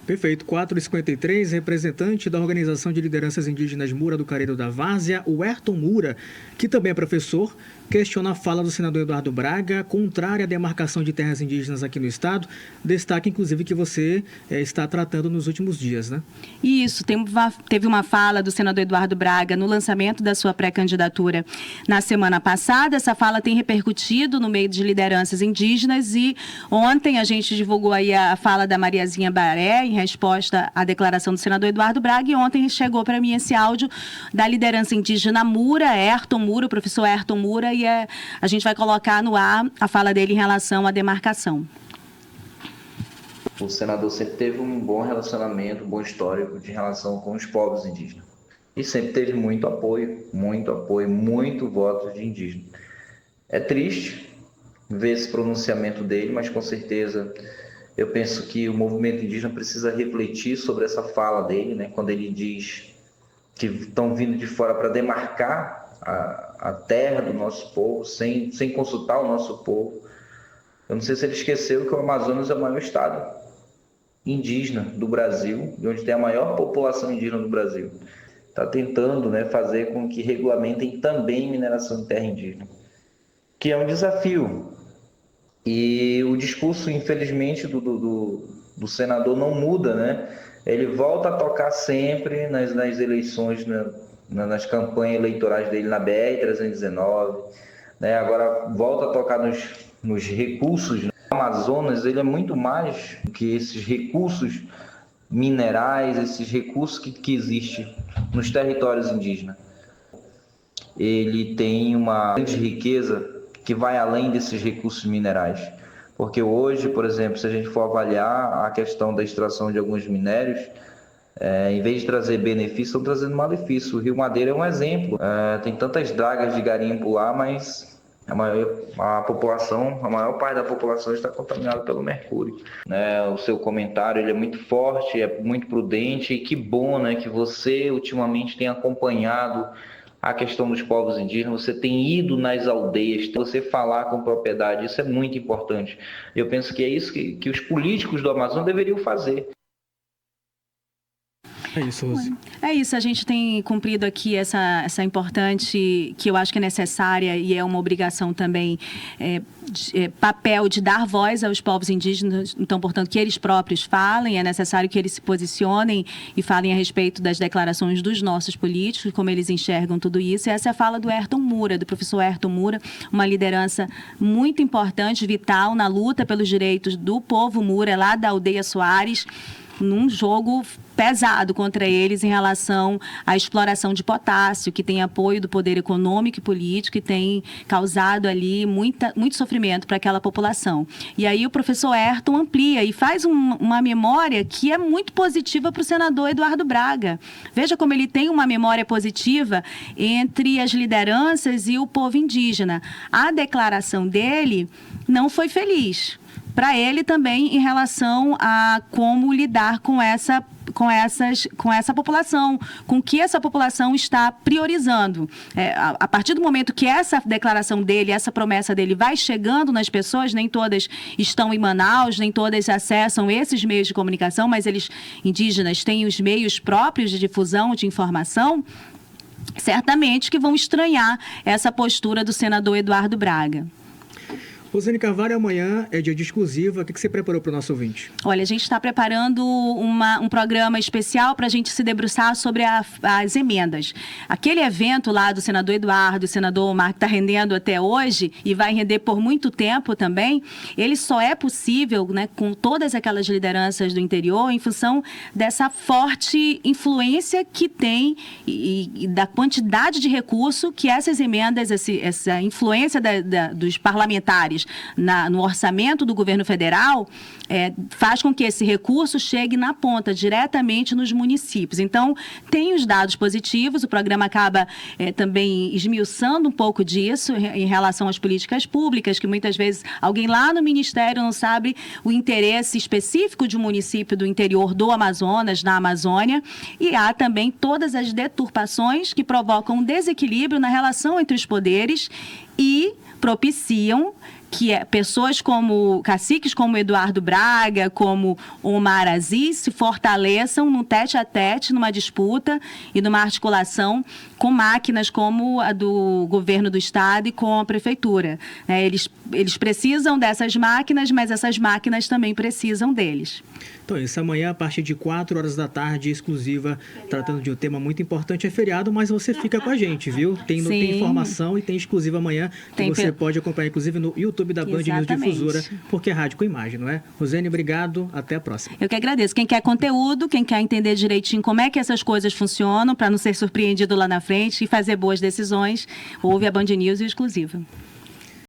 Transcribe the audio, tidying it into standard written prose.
Perfeito. 4h53, representante da Organização de Lideranças Indígenas Mura do Careiro da Várzea, o Ayrton Mura, que também é professor, questiona a fala do senador Eduardo Braga, contrária à demarcação de terras indígenas aqui no estado. Destaque, inclusive, que você está tratando nos últimos dias, né? Isso, teve uma fala do senador Eduardo Braga no lançamento da sua pré-candidatura na semana passada. Essa fala tem repercutido no meio de lideranças indígenas e ontem a gente divulgou aí a fala da Mariazinha Baré em resposta à declaração do senador Eduardo Braga, e ontem chegou para mim esse áudio da liderança indígena Mura, Ayrton Mura, o professor Ayrton Mura, e a gente vai colocar no ar a fala dele em relação à demarcação. O senador sempre teve um bom relacionamento, um bom histórico de relação com os povos indígenas. E sempre teve muito apoio, muito voto de indígena. É triste ver esse pronunciamento dele, mas com certeza eu penso que o movimento indígena precisa refletir sobre essa fala dele, né? Quando ele diz que estão vindo de fora para demarcar a terra do nosso povo, sem consultar o nosso povo. Eu não sei se ele esqueceu que o Amazonas é o maior estado indígena do Brasil, e onde tem a maior população indígena do Brasil. Está tentando, né, fazer com que regulamentem também mineração de terra indígena, que é um desafio. E o discurso, infelizmente, do senador não muda, né? Ele volta a tocar sempre nas eleições, né, nas campanhas eleitorais dele na BR-319, né? Agora volta a tocar nos recursos, né? O Amazonas, ele é muito mais do que esses recursos minerais, esses recursos que existem nos territórios indígenas. Ele tem uma grande riqueza que vai além desses recursos minerais. Porque hoje, por exemplo, se a gente for avaliar a questão da extração de alguns minérios, em vez de trazer benefício, estão trazendo malefício. O Rio Madeira é um exemplo. Tem tantas dragas de garimpo lá, mas a maior parte da população está contaminada pelo mercúrio. O seu comentário ele é muito forte, é muito prudente, e que bom, né, que você ultimamente tem acompanhado a questão dos povos indígenas, você tem ido nas aldeias, você falar com propriedade, isso é muito importante. Eu penso que é isso que os políticos do Amazonas deveriam fazer. É isso, Rose. É isso, a gente tem cumprido aqui essa importante, que eu acho que é necessária e é uma obrigação também, papel de dar voz aos povos indígenas, então, portanto, que eles próprios falem, é necessário que eles se posicionem e falem a respeito das declarações dos nossos políticos, como eles enxergam tudo isso. E essa é a fala do Ayrton Mura, do professor Ayrton Mura, uma liderança muito importante, vital na luta pelos direitos do povo Mura, lá da aldeia Soares, num jogo pesado contra eles em relação à exploração de potássio, que tem apoio do poder econômico e político e tem causado ali muito sofrimento para aquela população. E aí o professor Ayrton amplia e faz uma memória que é muito positiva para o senador Eduardo Braga. Veja como ele tem uma memória positiva entre as lideranças e o povo indígena. A declaração dele não foi feliz para ele também em relação a como lidar com essa população, com que essa população está priorizando. A partir do momento que essa declaração dele, essa promessa dele vai chegando nas pessoas, nem todas estão em Manaus, nem todas acessam esses meios de comunicação, mas eles, indígenas, têm os meios próprios de difusão de informação, certamente que vão estranhar essa postura do senador Eduardo Braga. Rosane Carvalho, amanhã é dia de exclusiva. O que você preparou para o nosso ouvinte? Olha, a gente está preparando um programa especial para a gente se debruçar sobre as emendas. Aquele evento lá do senador Eduardo, o senador Omar, que está rendendo até hoje e vai render por muito tempo também, ele só é possível, né, com todas aquelas lideranças do interior em função dessa forte influência que tem e da quantidade de recurso que essas emendas, essa influência dos parlamentares no orçamento do governo federal, faz com que esse recurso chegue na ponta, diretamente nos municípios. Então, tem os dados positivos, o programa acaba também esmiuçando um pouco disso em relação às políticas públicas, que muitas vezes alguém lá no Ministério não sabe o interesse específico de um município do interior do Amazonas, na Amazônia, e há também todas as deturpações que provocam um desequilíbrio na relação entre os poderes e propiciam pessoas caciques como Eduardo Braga, como Omar Aziz, se fortaleçam num tete-a-tete, numa disputa e numa articulação com máquinas como a do governo do estado e com a prefeitura. Eles precisam dessas máquinas, mas essas máquinas também precisam deles. Então, isso amanhã, a partir de 4 horas da tarde, exclusiva, tratando de um tema muito importante, é feriado, mas você fica com a gente, viu? Tem informação e tem exclusiva amanhã, que você pode acompanhar, inclusive, no YouTube da Band News Difusora, porque é rádio com imagem, não é? Rosane, obrigado, até a próxima. Eu que agradeço. Quem quer conteúdo, quem quer entender direitinho como é que essas coisas funcionam, para não ser surpreendido lá na frente e fazer boas decisões, ouve a Band News e o Exclusiva.